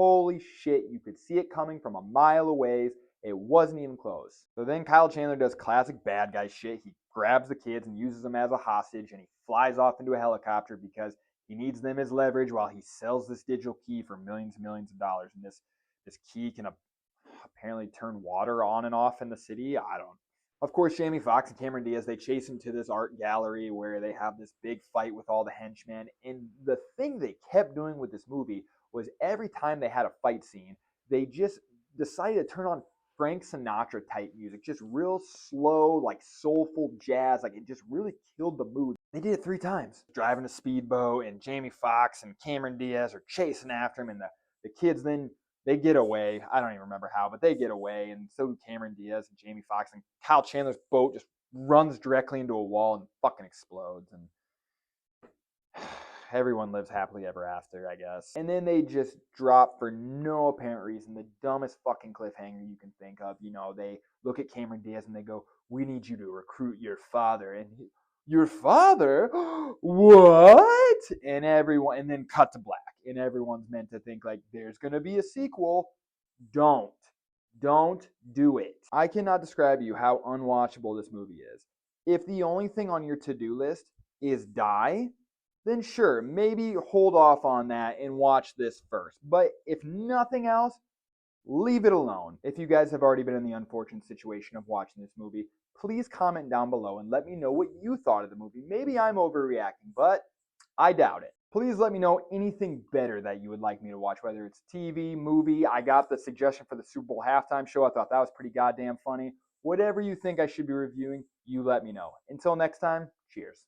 holy shit, you could see it coming from a mile away. It wasn't even close. So then Kyle Chandler does classic bad guy shit. He grabs the kids and uses them as a hostage, and he flies off into a helicopter because he needs them as leverage while he sells this digital key for millions and millions of dollars. And this key can apparently turn water on and off in the city. I don't. Of course, Jamie Foxx and Cameron Diaz, they chase him to this art gallery where they have this big fight with all the henchmen. And the thing they kept doing with this movie was every time they had a fight scene, they just decided to turn on Frank Sinatra type music, just real slow, like soulful jazz. Like it just really killed the mood. They did it 3 times. Driving a speedboat, and Jamie Foxx and Cameron Diaz are chasing after him, and the kids then they get away. I don't even remember how, but they get away, and so do Cameron Diaz and Jamie Foxx, and Kyle Chandler's boat just runs directly into a wall and fucking explodes, and everyone lives happily ever after, I guess. And then they just drop for no apparent reason the dumbest fucking cliffhanger you can think of. You know, they look at Cameron Diaz and they go, "We need you to recruit your father." And your father? What? And everyone, and then cut to black. And everyone's meant to think like there's gonna be a sequel. Don't. Don't do it. I cannot describe to you how unwatchable this movie is. If the only thing on your to-do list is die, then sure, maybe hold off on that and watch this first. But if nothing else, leave it alone. If you guys have already been in the unfortunate situation of watching this movie, please comment down below and let me know what you thought of the movie. Maybe I'm overreacting, but I doubt it. Please let me know anything better that you would like me to watch, whether it's TV, movie. I got the suggestion for the Super Bowl halftime show. I thought that was pretty goddamn funny. Whatever you think I should be reviewing, you let me know. Until next time, cheers.